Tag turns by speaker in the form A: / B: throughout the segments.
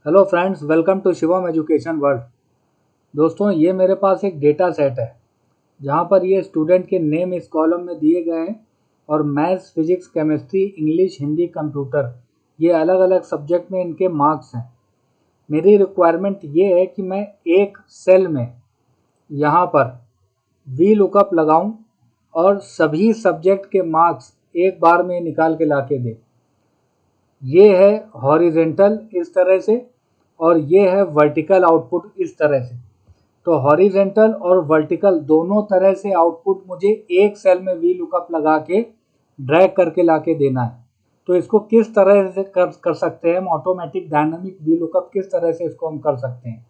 A: Hello friends, welcome to Shivam education world. दोस्तों, ये मेरे पास एक डेटा सेट है जहाँ पर ये स्टूडेंट के नेम इस कॉलम में दिए गए हैं और maths, physics, chemistry, English, Hindi, computer ये अलग अलग सब्जेक्ट में इनके मार्क्स हैं। मेरी रिक्वायरमेंट ये है कि मैं एक सेल में यहाँ पर वी लुकअप लगाऊं और सभी सब्जेक्ट के मार्क्स एक बार में निकाल के ला के दे। ये है हॉरिजेंटल इस तरह से और ये है वर्टिकल आउटपुट इस तरह से। तो हॉरिजेंटल और वर्टिकल दोनों तरह से आउटपुट मुझे एक सेल में वी लुकअप लगा के ड्रैग करके ला के देना है। तो इसको किस तरह से कर सकते हैं हम, ऑटोमेटिक डायनामिक वी लुकअप किस तरह से इसको हम कर सकते हैं,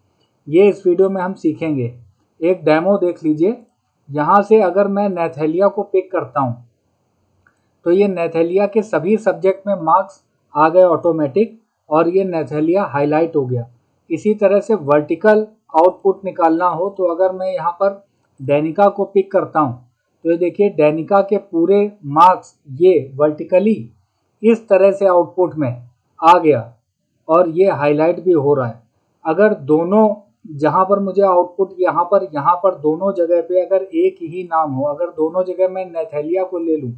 A: ये इस वीडियो में हम सीखेंगे। एक डेमो देख लीजिए। यहाँ से अगर मैं नेथेलिया को पिक करता हूँ तो ये नेथेलिया के सभी सब्जेक्ट में मार्क्स आ गए ऑटोमेटिक और ये नेथेलिया हाईलाइट हो गया। इसी तरह से वर्टिकल आउटपुट निकालना हो तो अगर मैं यहाँ पर डैनिका को पिक करता हूँ तो ये देखिए डैनिका के पूरे मार्क्स ये वर्टिकली इस तरह से आउटपुट में आ गया और ये हाईलाइट भी हो रहा है। अगर दोनों जहाँ पर मुझे आउटपुट यहाँ पर दोनों जगह पे अगर एक ही नाम हो, अगर दोनों जगह मैं नेथेलिया को ले लूँ,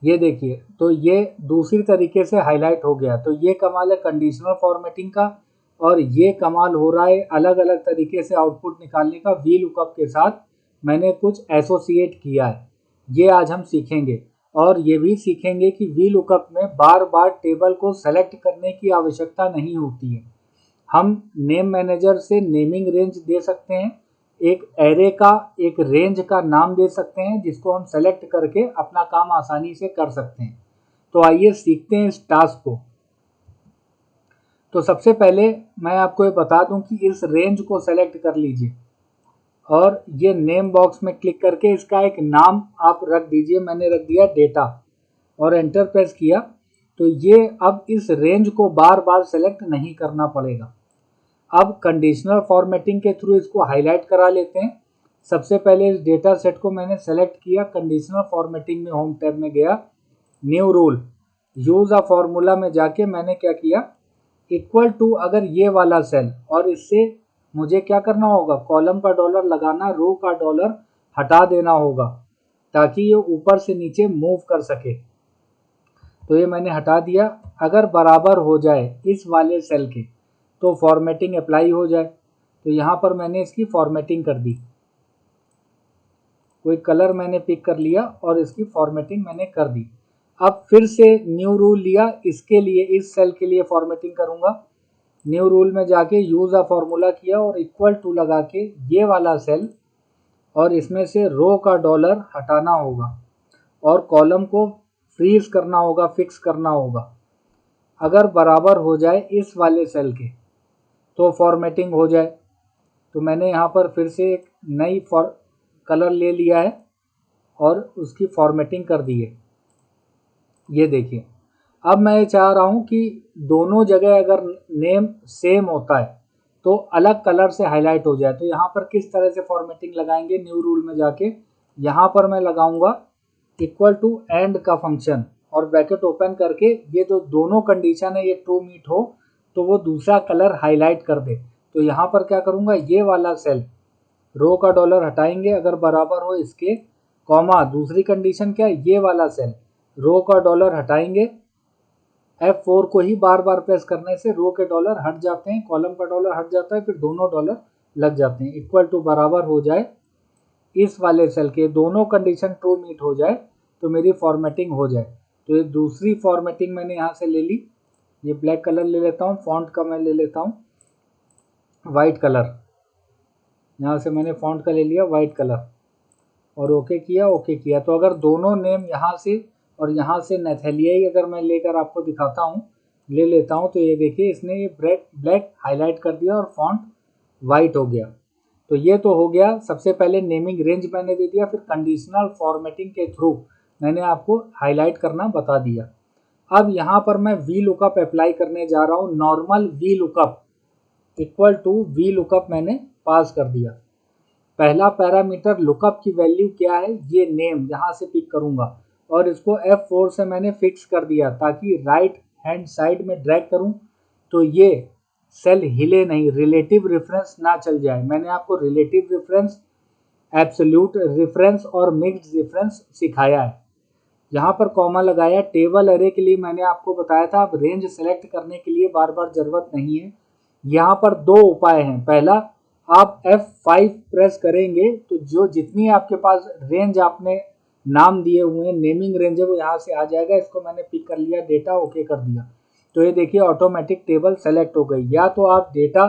A: ये देखिए तो ये दूसरी तरीके से हाईलाइट हो गया। तो ये कमाल है कंडीशनल फॉर्मेटिंग का और ये कमाल हो रहा है अलग अलग तरीके से आउटपुट निकालने का वी लुकअप के साथ मैंने कुछ एसोसिएट किया है। ये आज हम सीखेंगे और ये भी सीखेंगे कि वी लुकअप में बार बार टेबल को सेलेक्ट करने की आवश्यकता नहीं होती है। हम नेम मैनेजर से नेमिंग रेंज दे सकते हैं, एक एरे का एक रेंज का नाम दे सकते हैं जिसको हम सेलेक्ट करके अपना काम आसानी से कर सकते हैं। तो आइए सीखते हैं इस टास्क को। तो सबसे पहले मैं आपको ये बता दूं कि इस रेंज को सेलेक्ट कर लीजिए और ये नेम बॉक्स में क्लिक करके इसका एक नाम आप रख दीजिए। मैंने रख दिया डेटा और एंटर प्रेस किया। तो ये अब इस रेंज को बार बार सेलेक्ट नहीं करना पड़ेगा। अब कंडीशनल फॉर्मेटिंग के थ्रू इसको हाईलाइट करा लेते हैं। सबसे पहले इस डेटा सेट को मैंने सेलेक्ट किया, कंडीशनल फॉर्मेटिंग में होम टैब में गया, new rule, use a formula में जाके मैंने क्या किया, इक्वल टू अगर ये वाला सेल और इससे मुझे क्या करना होगा, कॉलम का डॉलर लगाना, रो का डॉलर हटा देना होगा ताकि ये ऊपर से नीचे मूव कर सके। तो ये मैंने हटा दिया। अगर बराबर हो जाए इस वाले सेल के तो फॉर्मेटिंग अप्लाई हो जाए। तो यहाँ पर मैंने इसकी फॉर्मेटिंग कर दी, कोई कलर मैंने पिक कर लिया और इसकी फॉर्मेटिंग मैंने कर दी। अब फिर से न्यू रूल लिया, इसके लिए इस सेल के लिए फॉर्मेटिंग करूँगा। न्यू रूल में जाके यूज अ फॉर्मूला किया और इक्वल टू लगा के ये वाला सेल और इसमें से रो का डॉलर हटाना होगा और कॉलम को फ्रीज करना होगा, फिक्स करना होगा। अगर बराबर हो जाए इस वाले सेल के तो फॉर्मेटिंग हो जाए। तो मैंने यहाँ पर फिर से एक नई कलर ले लिया है और उसकी फॉर्मेटिंग कर दी है। ये देखिए अब मैं ये चाह रहा हूँ कि दोनों जगह अगर नेम सेम होता है तो अलग कलर से हाईलाइट हो जाए। तो यहाँ पर किस तरह से फॉर्मेटिंग लगाएंगे, न्यू रूल में जाके यहाँ पर मैं लगाऊंगा इक्वल टू एंड का फंक्शन और ब्रैकेट ओपन करके ये जो दोनों कंडीशन है ये ट्रू मीट हो तो वो दूसरा कलर हाईलाइट कर दे। तो यहाँ पर क्या करूँगा, ये वाला सेल रो का डॉलर हटाएंगे अगर बराबर हो इसके, कॉमा दूसरी कंडीशन क्या है, ये वाला सेल रो का डॉलर हटाएंगे। F4 को ही बार बार प्रेस करने से रो के डॉलर हट जाते हैं, कॉलम का डॉलर हट जाता है, फिर दोनों डॉलर लग जाते हैं। इक्वल टू बराबर हो जाए इस वाले सेल के, दोनों कंडीशन ट्रू मीट हो जाए तो मेरी फॉर्मेटिंग हो जाए। तो ये दूसरी फॉर्मेटिंग मैंने यहाँ से ले ली। ये ब्लैक कलर ले लेता हूँ, फॉन्ट का मैं ले लेता हूँ वाइट कलर। यहाँ से मैंने फॉन्ट का ले लिया वाइट कलर और ओके किया, ओके किया। तो अगर दोनों नेम यहाँ से और यहाँ से नेथेलिया ही अगर मैं लेकर आपको दिखाता हूँ, ले लेता हूँ, तो ये देखिए इसने ये ब्लैक हाईलाइट कर दिया और फॉन्ट वाइट हो गया। तो ये तो हो गया, सबसे पहले नेमिंग रेंज मैंने दे दिया, फिर कंडीशनल फॉर्मेटिंग के थ्रू मैंने आपको हाईलाइट करना बता दिया। अब यहाँ पर मैं वी लुकअप अप्लाई करने जा रहा हूँ, normal V lookup equal to V lookup मैंने पास कर दिया। पहला पैरामीटर लुकअप की वैल्यू क्या है, ये नेम यहाँ से पिक करूँगा और इसको F4 से मैंने फिक्स कर दिया ताकि राइट हैंड साइड में ड्रैग करूँ तो ये सेल हिले नहीं, रिलेटिव रेफरेंस ना चल जाए। मैंने आपको रिलेटिव रेफरेंस, एब्सोल्यूट रेफरेंस और मिक्स्ड रेफरेंस सिखाया है। यहाँ पर कॉमा लगाया। टेबल अरे के लिए मैंने आपको बताया था, अब रेंज सेलेक्ट करने के लिए बार बार ज़रूरत नहीं है। यहाँ पर दो उपाय हैं। पहला, आप F5 प्रेस करेंगे तो जो जितनी आपके पास रेंज आपने नाम दिए हुए हैं, नेमिंग रेंज है, वो यहाँ से आ जाएगा। इसको मैंने पिक कर लिया, डेटा ओके कर दिया, तो ये देखिए ऑटोमेटिक टेबल सेलेक्ट हो गई। या तो आप डेटा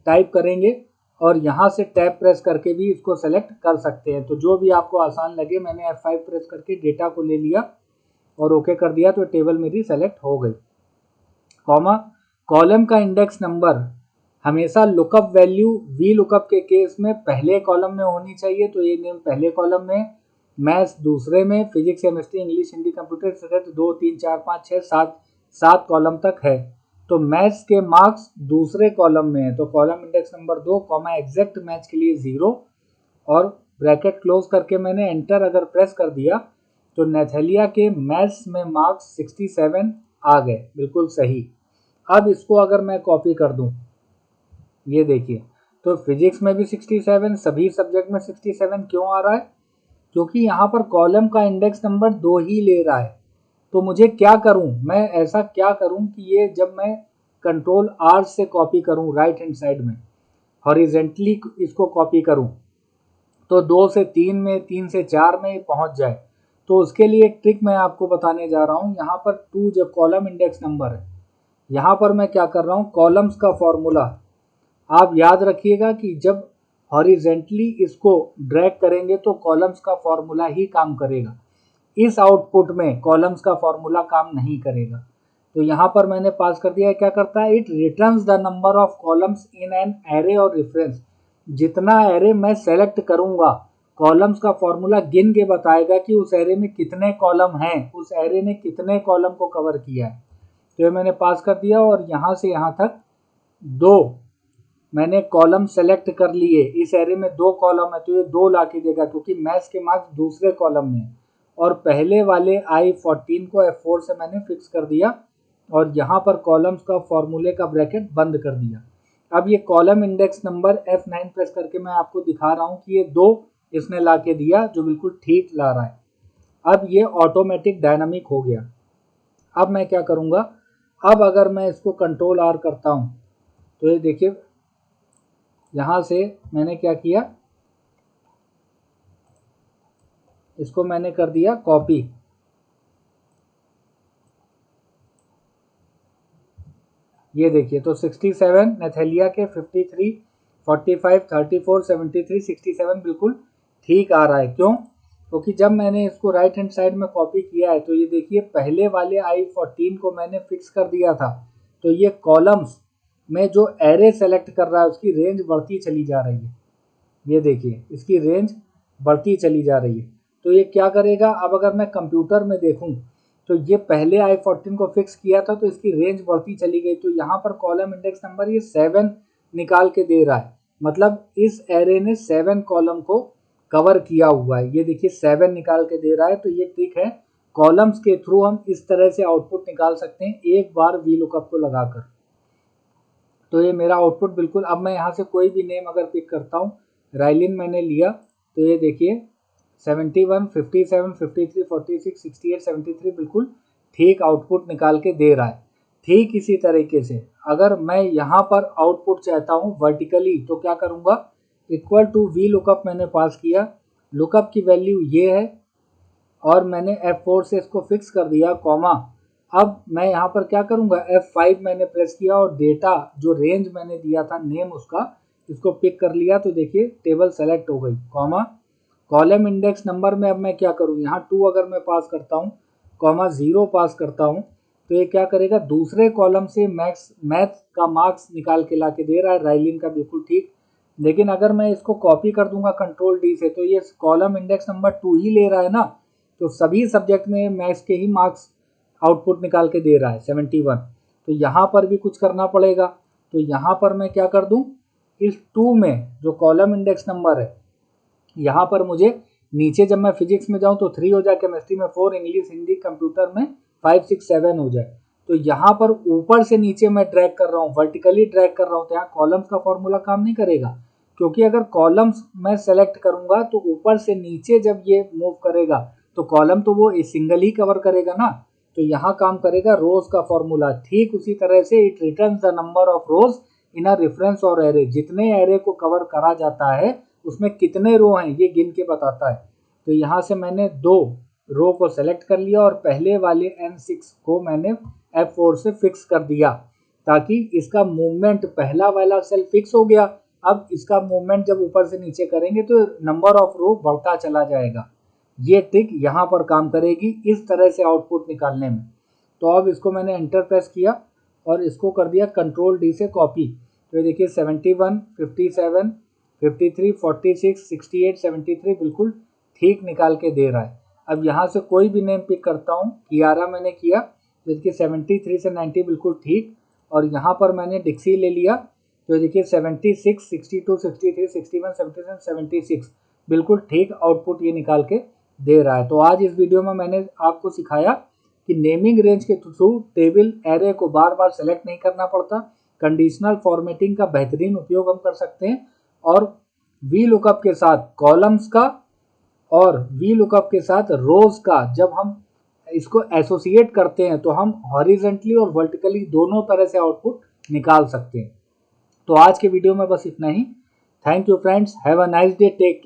A: टाइप करेंगे और यहाँ से टैब प्रेस करके भी इसको सेलेक्ट कर सकते हैं, तो जो भी आपको आसान लगे। मैंने F5 प्रेस करके डेटा को ले लिया और ओके कर दिया, तो टेबल मेरी सेलेक्ट हो गई। कॉमा, कॉलम का इंडेक्स नंबर हमेशा लुकअप वैल्यू वी लुकअप के केस में पहले कॉलम में होनी चाहिए, तो ये नेम पहले कॉलम में, मैथ्स दूसरे में, physics chemistry English Hindi computer science 2 3 4 5 6 7 column तक है। तो मैथ्स के मार्क्स दूसरे कॉलम में है, तो column index number 2, comma exact maths के लिए 0 और ब्रैकेट क्लोज करके मैंने एंटर अगर प्रेस कर दिया तो नेथेलिया के मैथ्स में मार्क्स 67 आ गए, बिल्कुल सही। अब इसको अगर मैं कॉपी कर दूं, ये देखिए, तो फिजिक्स में भी 67, सभी सब्जेक्ट में 67 क्यों आ रहा है? क्योंकि यहाँ पर कॉलम का इंडेक्स नंबर 2 ही ले रहा है। तो मुझे क्या करूं, मैं ऐसा क्या करूं कि ये जब मैं कंट्रोल R से कॉपी करूं राइट हैंड साइड में, हॉरिजेंटली इसको कॉपी करूं, तो 2 से 3 में, 3 से 4 में पहुंच जाए। तो उसके लिए एक ट्रिक मैं आपको बताने जा रहा हूं। यहाँ पर 2 जब कॉलम इंडेक्स नंबर है, यहाँ पर मैं क्या कर रहा हूँ, कॉलम्स का फॉर्मूला आप याद रखिएगा कि जब हॉरिजेंटली इसको ड्रैग करेंगे तो कॉलम्स का फॉर्मूला ही काम करेगा। इस आउटपुट में कॉलम्स का फॉर्मूला काम नहीं करेगा। तो यहाँ पर मैंने पास कर दिया है, क्या करता है, it returns the number of columns in an array और रेफरेंस। जितना एरे मैं सेलेक्ट करूंगा, कॉलम्स का फॉर्मूला गिन के बताएगा कि उस एरे में कितने कॉलम हैं, उस एरे ने कितने कॉलम को कवर किया है। तो ये मैंने पास कर दिया और यहाँ से यहाँ तक 2 मैंने कॉलम सेलेक्ट कर लिए। इस एरे में 2 कॉलम है, तो ये 2 ला के देगा, क्योंकि मैथ्स के मार्क्स दूसरे कॉलम में, और पहले वाले I14 को F4 से मैंने फिक्स कर दिया और यहाँ पर कॉलम्स का फॉर्मूले का ब्रैकेट बंद कर दिया। अब ये column index number F9 press करके मैं आपको दिखा रहा हूँ कि ये 2 इसने ला के दिया, जो बिल्कुल ठीक ला रहा है। अब ये ऑटोमेटिक डायनामिक हो गया। अब मैं क्या करूँगा, अब अगर मैं इसको कंट्रोल R करता हूँ, तो ये देखिए यहाँ से मैंने क्या किया, इसको मैंने कर दिया कॉपी। ये देखिए, तो 67 नेथेलिया के 53, 45, 34, 73, 67 बिल्कुल ठीक आ रहा है। क्यों? क्योंकि जब मैंने इसको राइट हैंड साइड में कॉपी किया है, तो ये देखिए पहले वाले I14 को मैंने फिक्स कर दिया था, तो ये कॉलम्स में जो एरे सेलेक्ट कर रहा है उसकी रेंज बढ़ती चली जा रही है। ये देखिए इसकी रेंज बढ़ती चली जा रही है। तो ये क्या करेगा, अब अगर मैं कंप्यूटर में देखूं, तो ये पहले I14 को फिक्स किया था तो इसकी रेंज बढ़ती चली गई। तो यहाँ पर कॉलम इंडेक्स नंबर ये 7 निकाल के दे रहा है, मतलब इस एरे ने 7 कॉलम को कवर किया हुआ है। ये देखिए 7 निकाल के दे रहा है। तो ये ट्रिक है, कॉलम्स के थ्रू हम इस तरह से आउटपुट निकाल सकते हैं एक बार वी लुकअप को लगाकर। तो ये मेरा आउटपुट बिल्कुल, अब मैं यहाँ से कोई भी नेम अगर पिक करता हूँ, राइलिन मैंने लिया, तो ये देखिए 71, 57, 53, 46, 68, 73 बिल्कुल ठीक आउटपुट निकाल के दे रहा है। ठीक इसी तरीके से अगर मैं यहाँ पर आउटपुट चाहता हूँ वर्टिकली, तो क्या करूँगा, इक्वल टू वी लुकअप मैंने पास किया, लुकअप की वैल्यू ये है और मैंने F4 से इसको फिक्स कर दिया, कॉमा। अब मैं यहाँ पर क्या करूँगा, F5 मैंने प्रेस किया और डेटा जो रेंज मैंने दिया था नेम उसका, इसको पिक कर लिया, तो देखिए टेबल सेलेक्ट हो गई, कॉमा। कॉलम इंडेक्स नंबर में अब मैं क्या करूँ, यहाँ 2 अगर मैं पास करता हूँ, कॉमा 0 पास करता हूँ, तो ये क्या करेगा, दूसरे कॉलम से मैथ्स का मार्क्स निकाल के ला के दे रहा है, राइलिन का बिल्कुल ठीक। लेकिन अगर मैं इसको कॉपी कर दूंगा कंट्रोल D से, तो ये कॉलम इंडेक्स नंबर 2 ही ले रहा है ना, तो सभी सब्जेक्ट में मैथ्स के ही मार्क्स आउटपुट निकाल के दे रहा है 71। तो यहाँ पर भी कुछ करना पड़ेगा। तो यहाँ पर मैं क्या कर दूँ, इस 2 में जो कॉलम इंडेक्स नंबर है, यहाँ पर मुझे नीचे जब मैं फिजिक्स में जाऊँ तो 3 हो जाए, केमिस्ट्री में 4, इंग्लिश हिंदी कंप्यूटर में 5, 6, 7 हो जाए। तो यहाँ पर ऊपर से नीचे मैं ड्रैग कर रहा हूँ, वर्टिकली ड्रैग कर रहा हूँ, तो यहाँ कॉलम्स का फॉर्मूला काम नहीं करेगा, क्योंकि अगर कॉलम्स मैं सेलेक्ट करूंगा तो ऊपर से नीचे जब ये मूव करेगा तो कॉलम तो वो सिंगल ही कवर करेगा ना, तो यहाँ काम करेगा रोज का फॉर्मूला। ठीक उसी तरह से it returns the number of rose in a reference और एरे, जितने एरे को कवर करा जाता है उसमें कितने रो हैं ये गिन के बताता है। तो यहाँ से मैंने 2 रो को सेलेक्ट कर लिया और पहले वाले N6 को मैंने F4 से फिक्स कर दिया, ताकि इसका मूवमेंट, पहला वाला सेल फिक्स हो गया, अब इसका मूवमेंट जब ऊपर से नीचे करेंगे तो नंबर ऑफ रो बढ़ता चला जाएगा। ये ट्रिक यहाँ पर काम करेगी इस तरह से आउटपुट निकालने में। तो अब इसको मैंने एंटर प्रेस किया और इसको कर दिया कंट्रोल डी से कॉपी। तो ये देखिए 71, 57, 53, 46, 68, 73 बिल्कुल ठीक निकाल के दे रहा है। अब यहाँ से कोई भी नेम पिक करता हूँ, कियारा मैंने किया, तो देखिए 73 से 90 बिल्कुल ठीक, और यहाँ पर मैंने डिक्सी ले लिया, तो देखिए 76, 62, 63, 61, 77, 76 बिल्कुल ठीक आउटपुट ये निकाल के दे रहा है। तो आज इस वीडियो में मैंने आपको सिखाया कि नेमिंग रेंज के थ्रू टेबल एरे को बार बार सेलेक्ट नहीं करना पड़ता, कंडीशनल फॉर्मेटिंग का बेहतरीन उपयोग हम कर सकते हैं, और वी लुकअप के साथ कॉलम्स का और वी लुकअप के साथ रोज का जब हम इसको एसोसिएट करते हैं तो हम हॉरिजेंटली और वर्टिकली दोनों तरह से आउटपुट निकाल सकते हैं। तो आज के वीडियो में बस इतना ही। Thank you friends, have a nice day, take care.